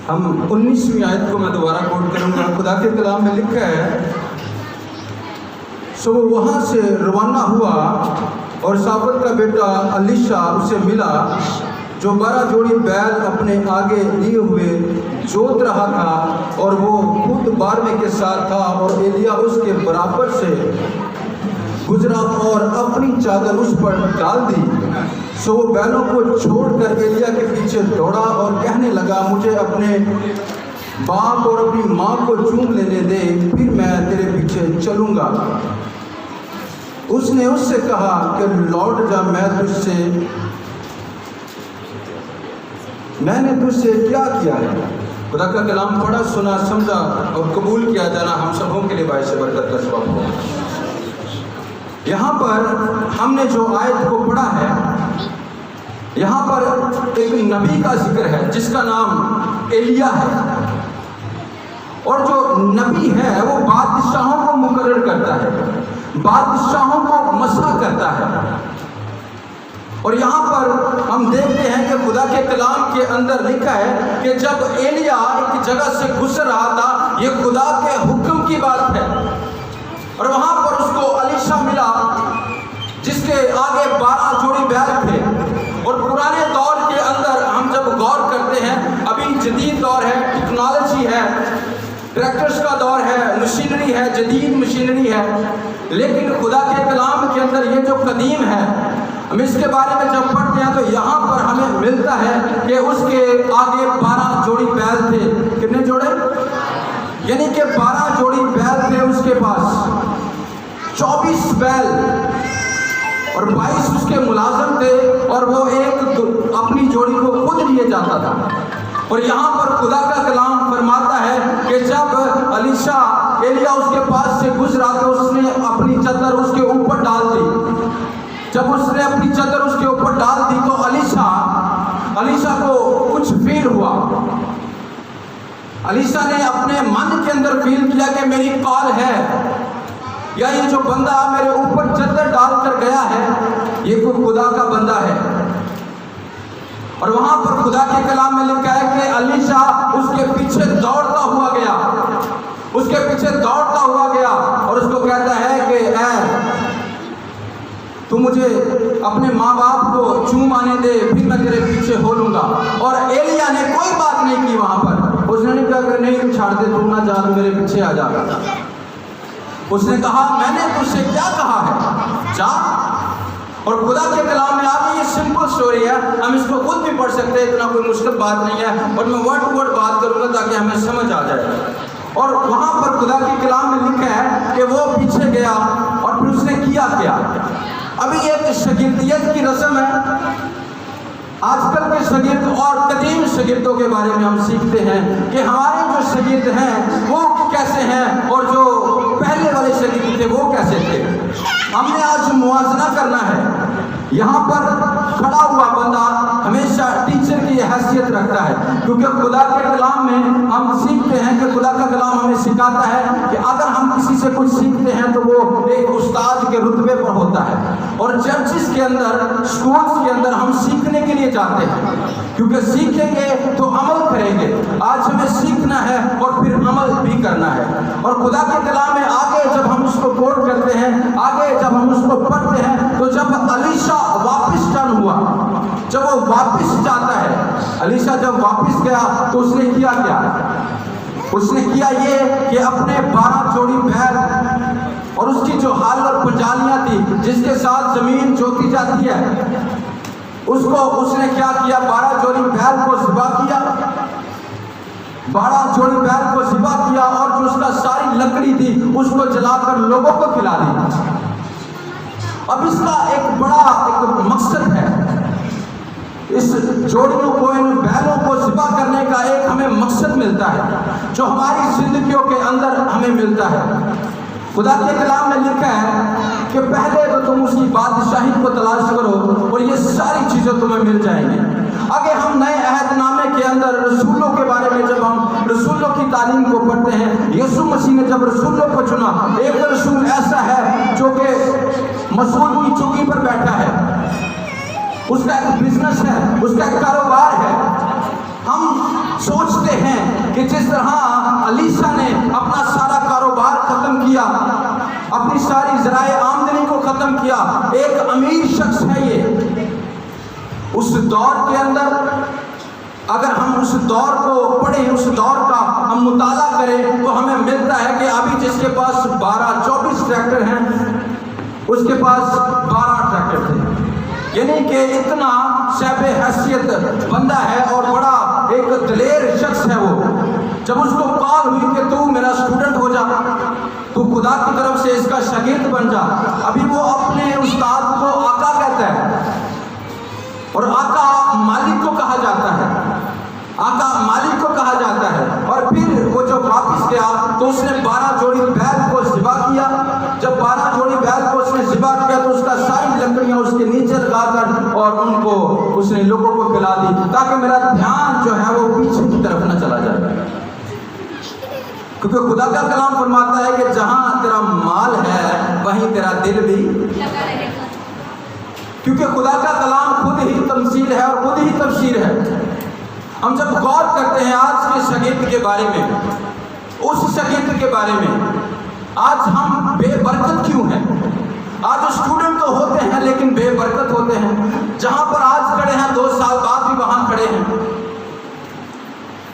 ہم 19ویں آیت کو میں دوبارہ کوٹ کروں گا. خدا کے کلام میں لکھا ہے سو وہ وہاں سے روانہ ہوا اور شافت کا بیٹا الیشا اسے ملا جو 12 جوڑی بیل اپنے آگے لیے ہوئے جوت رہا تھا اور وہ خود 12ویں کے ساتھ تھا. اور ایلیا اس کے برابر سے گزرا اور اپنی چادر اس پر ڈال دی. سو وہ بیلوں کو چھوڑ کر ایلیا کے پیچھے دوڑا اور کہنے لگا مجھے اپنے باپ اور اپنی ماں کو چوم لینے دے پھر میں تیرے پیچھے چلوں گا. اس نے اس سے کہا کہ لوٹ جا میں نے تجھ سے کیا کیا ہے. خدا کا کلام پڑھا سنا سمجھا اور قبول کیا جانا ہم سبوں کے لیے باعث برکت کا سبب ہو. یہاں پر ہم نے جو آیت کو پڑھا ہے یہاں پر ایک نبی کا ذکر ہے جس کا نام ایلیا ہے. اور جو نبی ہے وہ بادشاہوں کو مقرر کرتا ہے, بادشاہوں کو مسح کرتا ہے. اور یہاں پر ہم دیکھتے ہیں کہ خدا کے کلام کے اندر لکھا ہے کہ جب ایلیا ایک جگہ سے گزر رہا تھا, یہ خدا کے حکم کی بات ہے, اور وہاں پر اس کو الیشا ملا جس کے آگے 12 جوڑی بیل تھے. اور پرانے دور کے اندر ہم جب غور کرتے ہیں, ابھی جدید دور ہے, ٹیکنالوجی ہے, ٹریکٹرز کا دور ہے, مشینری ہے, جدید مشینری ہے, لیکن خدا کے کلام کے اندر یہ جو قدیم ہے ہم اس کے بارے میں جب پڑھتے ہیں تو یہاں پر ہمیں ملتا ہے کہ اس کے آگے 12 جوڑی بیل تھے. کتنے جوڑے؟ یعنی کہ 12 جوڑی بیل تھے اس کے پاس, 24 بیل اور 22 اس کے ملازم تھے, اور وہ ایک اپنی جوڑی کو خود لیے جاتا تھا. اور یہاں پر خدا کا کلام فرماتا ہے کہ جب ایلیا اس کے پاس سے گزرا تو اس نے اپنی چادر اس کے اوپر ڈال دی. جب اس نے اپنی چادر اس کے اوپر ڈال دی تو الیشا کو کچھ فیل ہوا. الیشا نے اپنے من کے اندر فیل کیا کہ میری کال ہے, یا یہ جو بندہ میرے اوپر چادر ڈال کر گیا ہے یہ کوئی خدا کا بندہ ہے. اور وہاں پر خدا کے کلام میں لکھا ہے کہ الیشا اس کے پیچھے دوڑتا ہوا گیا, اس کے پیچھے دوڑتا ہوا گیا اور اس کو کہتا ہے کہ اے تو مجھے اپنے ماں باپ کو چوم آنے دے پھر میں تیرے پیچھے ہو لوں گا. اور ایلیا نے کوئی بات نہیں کی وہاں پر, اس نے نہیں کہا کہ نہیں چھاڑ دے, تو نہ جا, تو میرے پیچھے آ جا. اس نے کہا میں نے تجھ سے کیا کہا ہے, جا. اور خدا کے کلام میں آگے یہ سمپل سٹوری ہے, ہم اس کو خود بھی پڑھ سکتے ہیں, اتنا کوئی مشکل بات نہیں ہے, اور میں ورڈ ٹو ورڈ بات کروں گا تاکہ ہمیں سمجھ آ جائے. اور وہاں پر خدا کے کلام میں لکھا ہے کہ وہ پیچھے گیا اور پھر اس نے کیا. ابھی ایک شاگردیت کی رسم ہے. آج کل کے شاگرد اور قدیم شاگردوں کے بارے میں ہم سیکھتے ہیں کہ ہمارے جو شاگرد ہیں وہ کیسے ہیں اور جو پہلے والے شاگرد تھے وہ کیسے تھے. ہم نے آج موازنہ کرنا ہے. یہاں پر کھڑا ہوا بندہ ہمیشہ ٹیچر کی حیثیت رکھتا ہے, کیونکہ خدا کے کلام میں ہم سیکھتے ہیں کہ خدا کا کلام ہمیں سکھاتا ہے کہ اگر ہم کسی سے کچھ سیکھتے ہیں تو وہ ایک استاد کے رتبے پر ہوتا ہے. اور چرچز کے اندر, اسکولس کے اندر ہم سیکھنے کے لیے جاتے ہیں, کیونکہ سیکھیں گے تو عمل کریں گے. آج ہمیں سیکھنا ہے اور پھر عمل بھی کرنا ہے. اور خدا کے کلام میں آگے جب ہم اس کو کوٹ کرتے ہیں, آگے جب ہم اس کو پڑھتے ہیں, تو جب الیشا واپس ٹرن ہوا, جب وہ واپس جاتا ہے, الیشا جب واپس گیا تو اس نے کیا, اس نے کیا یہ کہ اپنے 12 جوڑی بیل اور اس کی جو ہال اور پنجالیاں تھی جس کے ساتھ زمین جوتی جاتی ہے, اس نے کیا کیا, 12 جوڑی بیل کو ذبح کیا, 12 جوڑی بیل کو ذبح کیا, اور جو اس کا ساری لکڑی تھی اس کو جلا کر لوگوں کو کھلا دی. اب اس کا ایک بڑا مقصد ہے, اس جوڑیوں کو, ان بیلوں کو ذبح کرنے کا ایک ہمیں مقصد ملتا ہے جو ہماری زندگیوں کے اندر ہمیں ملتا ہے. خدا کے کلام میں لکھا ہے کہ پہلے تو تم اس کی بادشاہی کو تلاش کرو اور یہ ساری چیزیں تمہیں مل جائیں گی. آگے ہم نئے عہد نامے کے اندر رسولوں کے بارے میں جب ہم رسولوں کی تعلیم کو پڑھتے ہیں, یسوع مسیح نے جب رسولوں کو چنا, ایک رسول ایسا ہے جو کہ مسعود کی چوکی پر بیٹھا ہے, اس کا ایک بزنس ہے, اس کا ایک کاروبار ہے. ہم سوچتے ہیں کہ جس طرح الیشا نے اپنا سارا کاروبار ختم کیا، اپنی ساری ذرائع آمدنی کو ختم کیا، ایک امیر شخص ہے یہ، اس دور کے اندر اگر ہم اس دور کو پڑھیں، اس دور کا ہم مطالعہ کریں تو ہمیں ملتا ہے کہ ابھی جس کے پاس 24 ٹریکٹر ہیں اس کے پاس 12 ٹریکٹر تھے، یعنی کہ اتنا صاحب حیثیت بندہ ہے اور بڑا ایک دلیر شخص ہے وہ۔ جب اس کو کال ہوئی کہ تو میرا اسٹوڈنٹ ہو جا، تو خدا کی طرف سے اس کا شاگرد بن جا، ابھی وہ اپنے استاد کو آقا کہتا ہے، اور آقا مالک کو کہا جاتا ہے، آقا مالک کو کہا جاتا ہے۔ اور پھر وہ جو واپس گیا تو اس نے 12 جوڑی بیل کو ذبح کیا۔ جب 12 جوڑی بیل کو اس نے ذبح کیا تو اس کا ساری لکڑیاں اس کے نیچے لگا کر اور ان کو اس نے لوگوں کو کھلا دی، تاکہ میرا دھیان جو ہے وہ پیچھے کی طرف نہ چلا جائے، کیونکہ خدا کا کلام فرماتا ہے کہ جہاں تیرا مال ہے وہیں تیرا دل بھی لگا رہے گا، کیونکہ خدا کا کلام خود ہی تمثیل ہے اور خود ہی تفسیر ہے۔ ہم جب غور کرتے ہیں آج کے شاگرد کے بارے میں، اس شاگرد کے بارے میں، آج ہم بے برکت کیوں ہیں؟ آج اسٹوڈنٹ تو ہوتے ہیں لیکن بے برکت ہوتے ہیں، جہاں پر آج کھڑے ہیں 2 سال بعد بھی وہاں کھڑے ہیں۔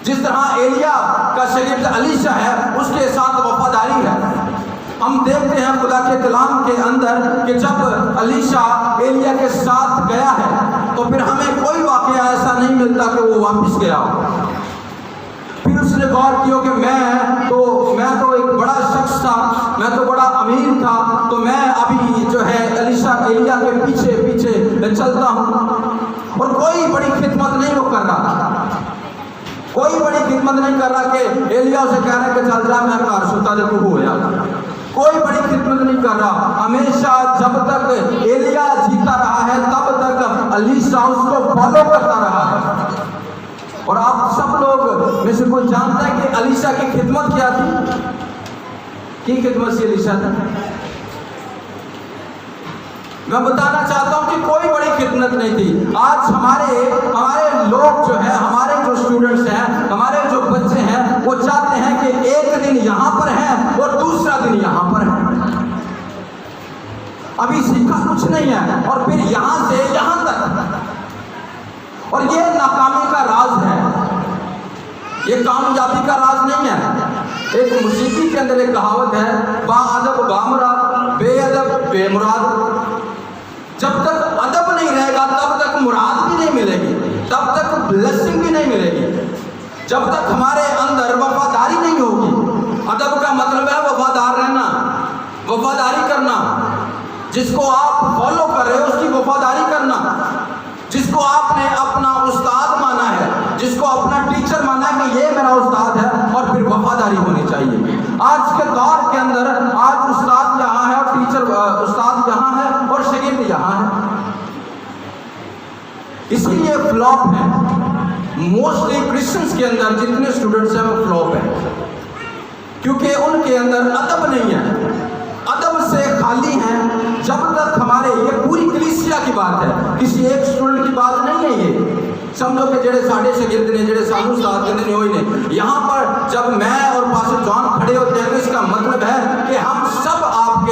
جس طرح ایلیا کا شاگرد الیشا ہے، اس کے ساتھ وفاداری ہے۔ ہم دیکھتے ہیں خدا کے کلام کے اندر کہ جب الیشا ایلیا کے ساتھ گیا ہے تو پھر ہمیں کوئی واقعہ ایسا نہیں ملتا کہ وہ واپس گیا ہو۔ پھر اس نے غور کیا کہ میں تو ایک بڑا شخص تھا، میں تو بڑا امیر تھا، تو میں ابھی جو ہے ایلیا کے پیچھے پیچھے چلتا ہوں، اور کوئی بڑی خدمت نہیں وہ کر رہا، کوئی بڑی خدمت نہیں کر رہا کہ ایلیا اسے کہہ رہا ہے کہ چل جا میں کار ستا دے تو ہو جا، کوئی بڑی خدمت نہیں کر رہا۔ ہمیشہ جب تک ایلیا جیتا رہا ہے تب تک الیشا اس کو فالو کرتا رہا ہے۔ اور آپ سب لوگ میں سے کوئی جانتا ہے کہ الیشا کی خدمت کیا تھی؟ کی خدمت سے الیشا تھا؟ میں بتانا چاہتا ہوں کہ کوئی بڑی خدمت نہیں تھی۔ آج ہمارے لوگ جو ہیں، ہمارے جو اسٹوڈنٹس ہیں، ہمارے جو بچے ہیں، وہ چاہتے ہیں کہ ایک دن یہاں پر ہیں اور دوسرا دن یہاں پر ہیں، ابھی سیکھا کچھ نہیں ہے اور پھر یہاں سے یہاں تک، اور یہ ناکامی کا راز ہے، یہ کامیابی کا راز نہیں ہے۔ ایک موسیقی کے اندر ایک کہاوت ہے، با ادب با مراد، بے ادب بے مراد۔ جب تک ادب نہیں رہے گا تب تک مراد بھی نہیں ملے گی، تب تک بلیسنگ بھی نہیں ملے گی، جب تک ہمارے اندر وفاداری نہیں ہوگی۔ ادب کا مطلب ہے وفادار رہنا، وفاداری کرنا، جس کو آپ فالو کر رہے ہو اس کی وفاداری کرنا، جس کو آپ نے اپنا استاد مانا ہے، جس کو اپنا ٹیچر مانا ہے کہ یہ میرا استاد ہے، اور پھر وفاداری ہونی چاہیے۔ آج کے دور کے اندر آج استاد یہاں ہے اور استاد یہاں ہے اور شاگرد یہاں ہے، اس لیے فلاپ ہے۔ موسٹلی کرسچنس کے اندر جتنے اسٹوڈنٹس ہیں وہ فلاپ ہیں، کیونکہ ان کے اندر ادب نہیں ہے، ادب سے خالی ہیں۔ جب تک ہمارے، یہ پوری کلیسیا کی بات ہے، کسی ایک اسٹوڈنٹ کی بات نہیں ہے، یہ سمجھو کہ جڑے ساڑھے شاگرد نے، جڑے سانو استاد کہتے ہیں ہوئی نے، یہاں پر جب میں اور پاسٹر جان کھڑے ہوتے ہیں تو اس کا مطلب ہے کہ ہم سب آپ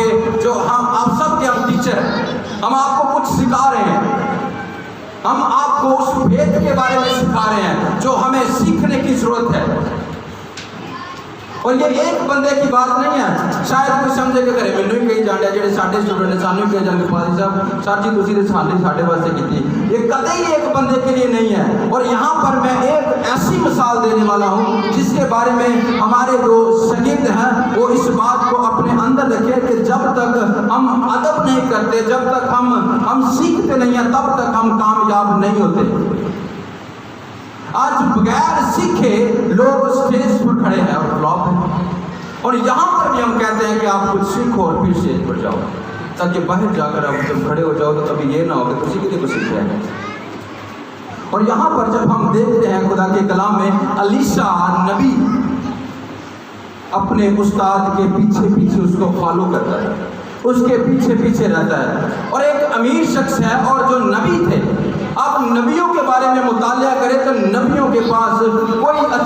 سب کے ہم ٹیچر ہیں، ہم آپ کو کچھ سکھا رہے ہیں، ہم آپ کو اس بھید کے بارے میں سکھا رہے ہیں جو ہمیں سیکھنے کی ضرورت ہے۔ اور یہ ایک بندے کی بات نہیں ہے۔ شاید کوئی سمجھے کہ گھر مینوں ہی کہی جان رہا جڑے ساڈے اسٹوڈنٹ نے سانوں کہی جان کے پادری صاحب سر جی تسی تے ساڈے واسطے کیتی، یہ کدی ایک بندے کے لیے نہیں ہے۔ اور یہاں پر میں ایک ایسی مثال دینے والا ہوں جس کے بارے میں ہمارے جو شاگرد ہیں وہ اس بات کو اپنے اندر رکھیں کہ جب تک ہم ادب نہیں کرتے، جب تک ہم سیکھتے نہیں ہیں، تب تک ہم کامیاب نہیں ہوتے۔ آج بغیر سیکھے لوگ اسٹیج پر کھڑے ہیں اور فلاپ ہیں، اور یہاں پر بھی ہم کہتے ہیں کہ آپ کچھ سیکھو اور پھر اسٹیج پر جاؤ، تاکہ باہر جا کر آپ جب کھڑے ہو جاؤ تو کبھی یہ نہ ہو کہ کسی کسی کو سیکھا ہے۔ اور یہاں پر جب ہم دیکھتے ہیں خدا کے کلام میں الیشا نبی اپنے استاد کے پیچھے پیچھے اس کو فالو کرتا ہے، اس کے پیچھے پیچھے رہتا ہے، اور ایک امیر شخص ہے اور جو نبی تھے۔ آپ نبیوں کے بارے میں مطالعہ کریں تو نبیوں کے پاس کوئی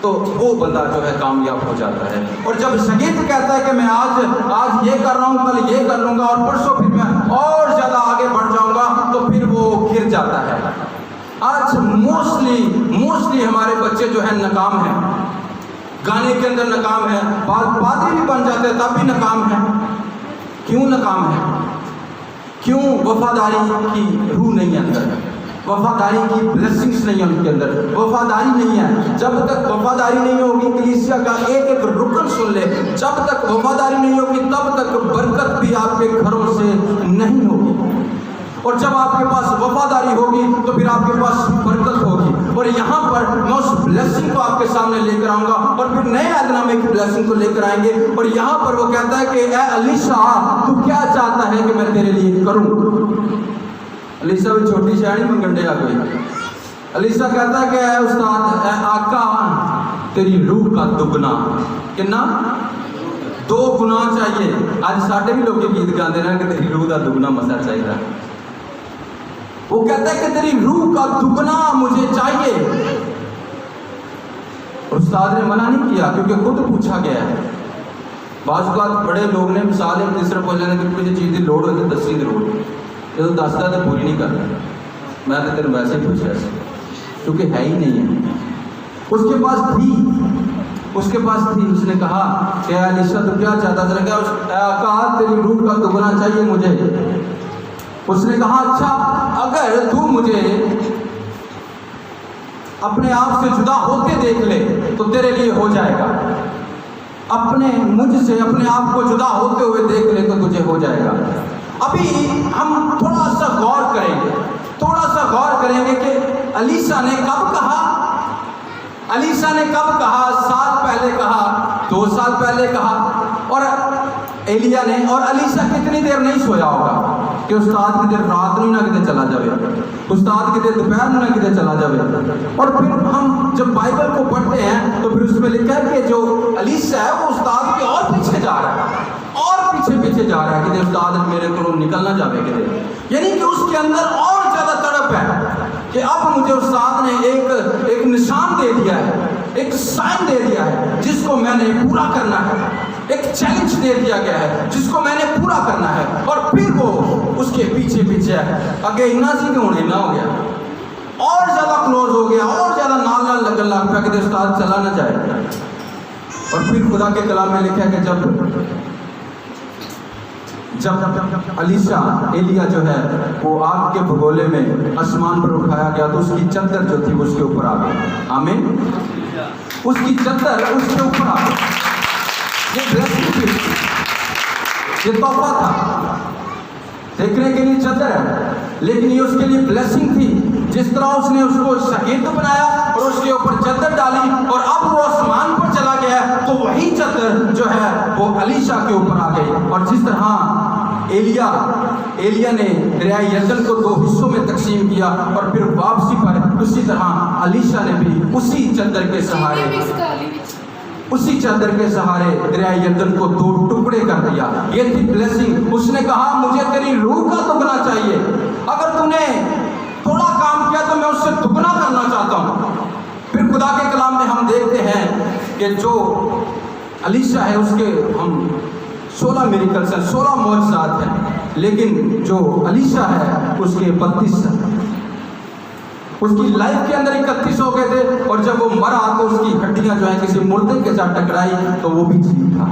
تو وہ بندہ جو ہے کامیاب ہو جاتا ہے. اور جب شاگرد کہتا ہے کہ میں آج یہ کر رہا ہوں، کل یہ کر لوں گا اور پرسوں پھر میں اور زیادہ آگے بڑھ جاؤں گا، تو پھر وہ گر جاتا ہے. آج موسٹلی ہمارے بچے جو ہیں ناکام ہیں، گانے کے اندر ناکام ہیں، پادری بھی بن جاتے ہیں تب بھی ناکام ہیں. کیوں ناکام ہے؟ کیوں؟ وفاداری کی روح نہیں ہے اندر، وفاداری کی بلیسنگز نہیں ہے ان کے اندر، وفاداری نہیں ہے. جب تک وفاداری نہیں ہوگی، کلیسیا کا ایک رکن سن لے، جب تک وفاداری نہیں ہوگی تب تک برکت بھی آپ کے گھروں سے نہیں ہوگی. اور جب آپ کے پاس وفاداری ہوگی تو پھر آپ کے پاس برکت ہوگی. اور یہاں پر میں اس بلیسنگ کو آپ کے سامنے لے کر آؤں گا، اور پھر نئے عہدنامے کی بلیسنگ کو لے کر آئیں گے. اور یہاں پر وہ کہتا ہے کہ اے الیشا، تو کیا چاہتا ہے کہ میں تیرے لیے کروں؟ الیشا بھی چھوٹی شاعری میں گنڈے آ گئی. الیشا کہتا ہے کہ اے استاد، اے آقا، تیری روح کا دگنا. کتنا؟ 2 گنا چاہیے. آج ساڈے بھی لوگ گیت گاندے ہیں کہ تیری روح کا دگنا مسا چاہیے. وہ کہتا ہے کہ تیری روح کا دگنا مجھے چاہیے. استاد نے منع نہیں کیا کیونکہ خود پوچھا گیا ہے. بعض اوقات بڑے لوگ نے مثال ایک تیسرا بول جانے کہ کسی چیز کی لوڑ ہوتی ہے، دسی کی لوڑ جب دستا تو پوری نہیں کرتا. میں تو تیرے ویسے ہی پوچھا ایسے کیونکہ ہے ہی نہیں ہے. اس کے پاس تھی. اس نے کہا کہ اے الیشا، تو کیا چاہتا ہے؟ اے آقا، تیری روح کا دگنا چاہیے مجھے. اس نے کہا اچھا، اگر تو مجھے اپنے آپ سے جدا ہوتے دیکھ لے تو تیرے لیے ہو جائے گا. مجھ سے اپنے آپ کو جدا ہوتے ہوئے دیکھ لے تو تجھے ہو جائے گا. ابھی ہم تھوڑا سا غور کریں گے کہ الیشا نے کب کہا؟ سال پہلے کہا، 2 سال پہلے کہا. اور ایلیا نے اور الیشا کتنی دیر نہیں سویا ہوگا کہ استاد کی دیر رات نہیں نہ کتے چلا جائے، استاد کی دیر دوپہر میں نہ کتے چلا جائے. اور پھر ہم جب بائبل کو پڑھتے ہیں تو پھر اس میں لکھا ہے کہ جو الیشا ہے وہ استاد کے اور پیچھے جا رہا ہے، اور پیچھے جا رہا ہے کہ استاد میرے کو نکل نہ جاوے کتے. یعنی کہ اس کے اندر اور زیادہ تڑپ ہے کہ اب مجھے استاد نے ایک نشان دے دیا ہے، ایک سائن دے دیا ہے جس کو میں نے پورا کرنا ہے، ایک چیلنج دے دیا گیا ہے جس کو میں نے پورا کرنا ہے. اور پھر وہ اس کے پیچھے ہے. اگے اتنا سی کہ ہونے نہ ہو گیا، اور زیادہ کلوز ہو گیا، اور زیادہ نال لگن لگ پیا کہ استاد چلا نہ جائے. اور پھر خدا کے کلام میں لکھا ہے کہ جب ایلیا جو ہے وہ آگ کے بھگولے میں آسمان پر اٹھایا گیا تو اس کی چادر جو تھی وہ اس کے اوپر آ گئی. آمین. اس کی چادر اس کے اوپر آ گئی. یہ بلیسنگ تھی، یہ تحفہ تھا. دیکھنے کے لیے چادر ہے لیکن یہ اس کے لیے بلیسنگ تھی. جس طرح اس نے اس کو شاگرد بنایا اور اس کے اوپر چادر ڈالی اور اب وہ آسمان پر چلا گیا تو وہی چادر جو ہے وہ الیشا کے اوپر آ گئی. اور جس طرح ایلیا نے دریائے یردن کو 2 حصوں میں تقسیم کیا اور پھر واپسی پر اسی طرح الیشا نے بھی اسی چادر کے سہارے دریائے یردن کو 2 ٹکڑے کر دیا. یہ تھی بلیسنگ. اس نے کہا مجھے تیری روح کا دگنا چاہیے. اگر تم نے تھوڑا کام کیا تو میں اس سے دگنا کرنا چاہتا ہوں. پھر خدا کے کلام میں ہم دیکھتے ہیں کہ جو الیشا ہے اس کے ہم 16 میریکلز ہیں، 16 معجزات ہیں، لیکن جو الیشا ہے اس کے 32 ہیں. اس کی لائف کے اندر 31 ہو گئے تھے اور جب وہ مرا تو اس کی ہڈیاں جو ہیں کسی مردے کے ساتھ ٹکرائی تو وہ بھی ٹھیک تھا.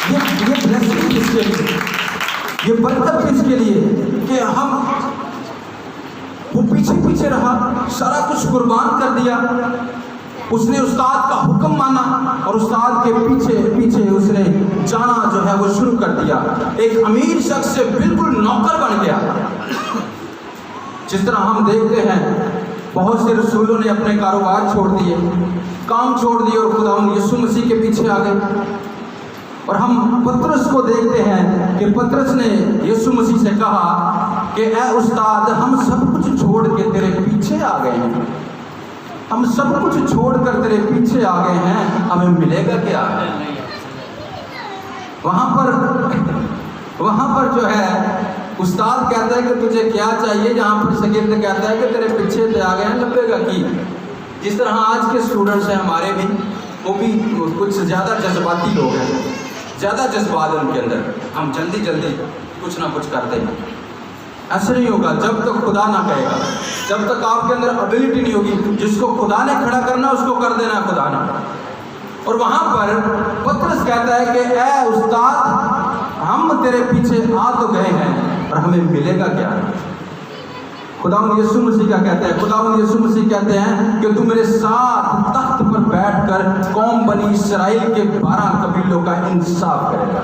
یہ بلیسنگ کس کے لیے، یہ برکت کس کے لیے کہ ہم وہ پیچھے رہا، سارا کچھ قربان کر دیا. اس نے استاد کا حکم مانا اور استاد کے پیچھے اس نے جانا جو ہے وہ شروع کر دیا. ایک امیر شخص سے بالکل نوکر بن گیا. جس طرح ہم دیکھتے ہیں بہت سے رسولوں نے اپنے کاروبار چھوڑ دیے، کام چھوڑ دیے اور خدا یسوع مسیح کے پیچھے آ گئے. اور ہم پطرس کو دیکھتے ہیں کہ پطرس نے یسوع مسیح سے کہا کہ اے استاد، ہم سب کچھ چھوڑ کے تیرے پیچھے آ گئے ہیں، ہم سب کچھ چھوڑ کر تیرے پیچھے آ گئے ہیں، ہمیں ملے گا کیا؟ وہاں پر جو ہے استاد کہتا ہے کہ تجھے کیا چاہیے، جہاں پر شاگرد کہتا ہے کہ تیرے پیچھے آ گئے ہیں، لبے گا کی؟ جس طرح آج کے اسٹوڈنٹس ہیں ہمارے بھی، وہ بھی کچھ زیادہ جذباتی لوگ ہیں، زیادہ جذبات ہیں ان کے اندر، ہم جلدی جلدی کچھ نہ کچھ کرتے ہیں. ایسا نہیں ہوگا جب تک خدا نہ کہے گا، جب تک آپ کے اندر ابیلٹی نہیں ہوگی. جس کو خدا نے کھڑا کرنا اس کو کر دینا خدا نے. اور وہاں پر پترس کہتا ہے کہ اے استاد، ہم تیرے پیچھے آ تو گئے ہیں اور ہمیں ملے گا کیا؟ خداوند یسوع مسیح کیا کہتے ہیں؟ خداوند یسوع مسیح کہتے ہیں کہ تو میرے ساتھ تخت پر بیٹھ کر قوم بنی اسرائیل کے 12 قبیلوں کا انصاف کرے گا.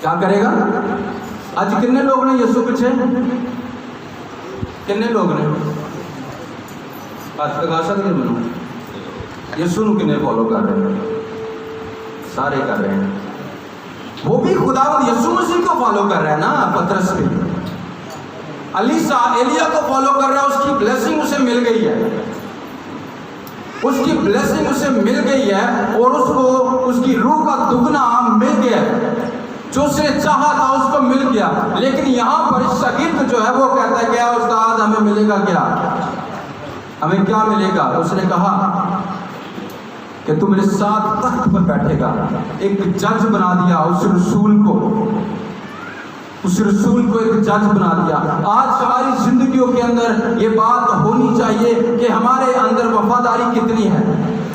کیا کرے گا؟ آج کتنے لوگ نے یسوع پیچھے؟ کتنے لوگ نے بات کا سکتے ہیں یسوع کو کتنے فالو کر رہے ہیں؟ سارے کر رہے ہیں. وہ بھی خداوند یسوع مسیح کو فالو کر رہے ہیں نا. پترس بھی الیسا ایلیا کو فالو کر رہا ہے، اس کی بلیسنگ اسے مل گئی ہے، اس کی بلیسنگ اسے مل گئی ہے اور اس کو اس کی روح کا دگنا مل گیا ہے. جو اس نے چاہا تھا اس کو مل گیا. لیکن یہاں پر شاگرد جو ہے وہ کہتا ہے کہ اے استاد، ہمیں ملے گا کیا؟ ہمیں کیا ملے گا؟ اس نے کہا کہ تم میرے ساتھ تخت پر بیٹھے گا. ایک جج بنا دیا اس رسول کو ایک جج بنا دیا. آج ہماری زندگیوں کے اندر یہ بات ہونی چاہیے کہ ہمارے اندر وفاداری کتنی ہے،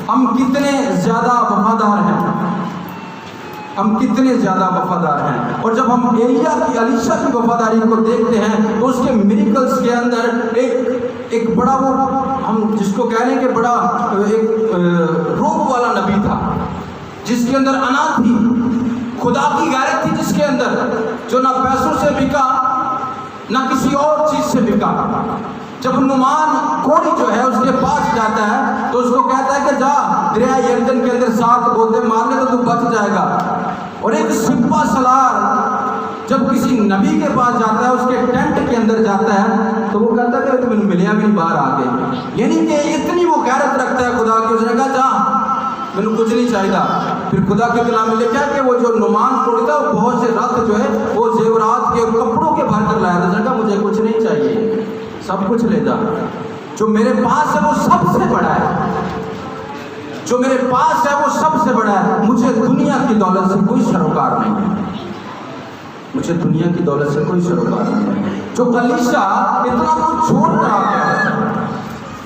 ہم کتنے زیادہ وفادار ہیں، ہم کتنے زیادہ وفادار ہیں. اور جب ہم الیشا کی وفاداری کو دیکھتے ہیں تو اس کے میریکلز کے اندر ایک بڑا وہ ہم جس کو کہہ رہے ہیں کہ بڑا ایک روب والا نبی تھا، جس کے اندر انا تھی، خدا کی غیرت تھی، جس کے اندر جو نہ پیسوں سے بکا نہ کسی اور چیز سے بکا. جب نعمان کوڑی جو ہے اس کے پاس جاتا ہے تو اس کو کہتا ہے کہ جا دریا یردن کے اندر 7 غوطے مارنے تو بچ جائے گا. اور ایک سپہ سالار جب کسی نبی کے پاس جاتا ہے، اس کے ٹینٹ کے اندر جاتا ہے تو وہ کہتا ہے کہ تمہیں ملیا بھی باہر آ کے، یعنی کہ اتنی وہ غیرت رکھتا ہے خدا کی. اس نے کہا جا، میں نے کچھ نہیں چاہیے. پھر خدا کے کلام میں لکھا کہ وہ جو نعمان کوڑی تھا وہ بہت سے رتھ جو ہے وہ زیورات کے کپڑوں کے بھر کر لایا تھا. اس نے کہا مجھے کچھ نہیں چاہیے، سب کچھ لے جا، جو میرے پاس ہے وہ سب سے بڑا ہے، جو میرے پاس ہے وہ سب سے بڑا ہے. مجھے دنیا کی دولت سے کوئی سروکار نہیں ہے، مجھے دنیا کی دولت سے کوئی سروکار نہیں ہے. جو الیشا اتنا کچھ چھوڑ کر آ گیا ہے،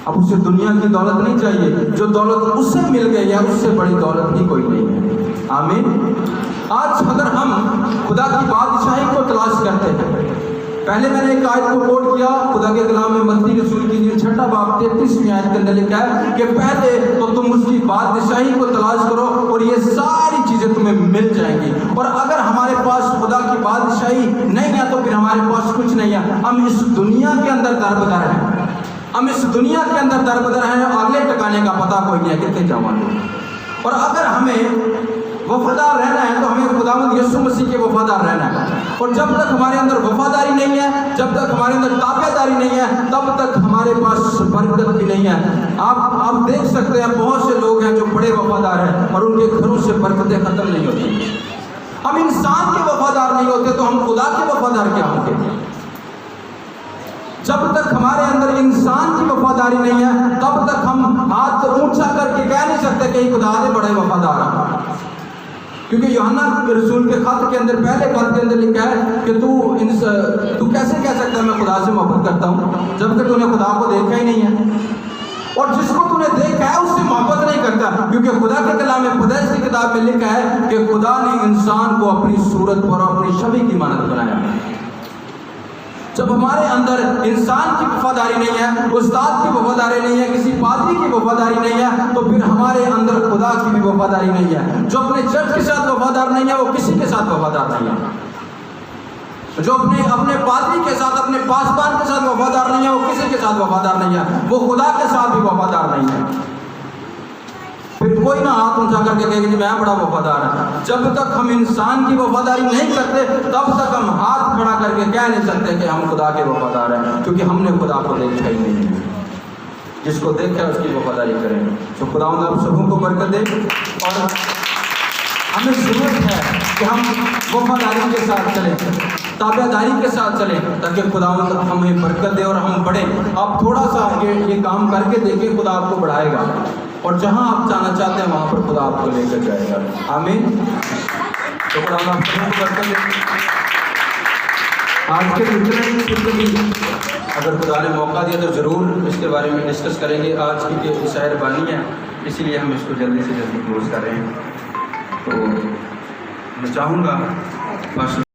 اب اسے دنیا کی دولت نہیں چاہیے. جو دولت اسے مل گئی ہے اس سے بڑی دولت ہی کوئی نہیں ہے. آمین. آج اگر ہم خدا کی بادشاہی کو تلاش کرتے ہیں، پہلے میں نے ایک آیت کو کوٹ کیا خدا کے کلام میں، متی رسول کی 6 باب 33ویں آیت کے اندر لکھا ہے کہ پہلے تو تم اس کی بادشاہی کو تلاش کرو اور یہ ساری چیزیں تمہیں مل جائیں گی. اور اگر ہمارے پاس خدا کی بادشاہی نہیں ہے تو پھر ہمارے پاس کچھ نہیں ہے. ہم اس دنیا کے اندر دربدر ہیں، ہم اس دنیا کے اندر دربدر ہیں، اگلے ٹکانے کا پتہ کوئی نہیں ہے کتنے جاؤں. اور اگر ہمیں وفادار رہنا ہے تو ہمیں خداوند یسوع مسیح کے وفادار رہنا ہے. اور جب تک ہمارے اندر وفاداری نہیں ہے، جب تک ہمارے اندر تابعداری نہیں ہے، تب تک ہمارے پاس برکت بھی نہیں ہے. آپ دیکھ سکتے ہیں بہت سے لوگ ہیں جو بڑے وفادار ہیں اور ان کے گھروں سے برکتیں ختم نہیں ہوتی. ہم انسان کے وفادار نہیں ہوتے تو ہم خدا کے وفادار کیا ہوں گے؟ جب تک ہمارے اندر انسان کی وفاداری نہیں ہے تب تک ہم ہاتھ اونچا کر کے کہہ نہیں سکتے کہ خدا سے بڑے وفادار ہیں. کیونکہ یوحنا رسول کے خط کے اندر پہلے خط کے اندر لکھا ہے کہ تو کیسے کہہ سکتا ہے میں خدا سے محبت کرتا ہوں جبکہ تو نے خدا کو دیکھا ہی نہیں ہے، اور جس کو تو نے دیکھا ہے اس سے محبت نہیں کرتا. کیونکہ خدا کے کلام میں پیدائش کی کتاب میں لکھا ہے کہ خدا نے انسان کو اپنی صورت پر اور اپنی شبیہ کی مانند بنایا. جب ہمارے اندر انسان کی وفاداری نہیں ہے، استاد کی وفاداری نہیں ہے، کسی پادری کی وفاداری نہیں ہے، تو پھر ہمارے اندر خدا کی بھی وفاداری نہیں ہے. جو اپنے چرچ کے ساتھ وفادار نہیں ہے وہ کسی کے ساتھ وفادار نہیں ہے. جو اپنے پادری کے ساتھ، اپنے پاسبان کے ساتھ وفادار نہیں ہے وہ کسی کے ساتھ وفادار نہیں ہے، وہ خدا کے ساتھ بھی وفادار نہیں ہے. پھر کوئی نہ ہاتھ اونچا کر کے کہے کہ میں بڑا وفادار ہوں. جب تک ہم انسان کی وفاداری نہیں کرتے تب تک ہم ہاتھ کھڑا کر کے کہہ نہیں سکتے کہ ہم خدا کے وفادار ہیں، کیونکہ ہم نے خدا کو دیکھا ہی نہیں ہے. جس کو دیکھا ہے اس کی وفاداری کریں. تو خدا آپ سبوں کو برکت دے. اور ہمیں ضرورت ہے کہ ہم وفاداری کے ساتھ چلیں، تابعداری کے ساتھ چلیں، تاکہ خداوند ہمیں برکت دے اور ہم بڑھیں۔ آپ تھوڑا سا یہ کام کر کے دیکھیں، خدا آپ کو بڑھائے گا، اور جہاں آپ جانا چاہتے ہیں وہاں پر خدا آپ کو لے کر جائے گا۔ آمین۔ تو خدا آپ کو برکت دے۔ آج کے اتنے بھی اگر خدا نے موقع دیا تو ضرور اس کے بارے میں ڈسکس کریں گے۔ آج کی شاعر بانی ہے، اسی لیے ہم اس کو جلدی سے جلدی کلوز کر رہے ہیں۔ تو میں چاہوں گا بس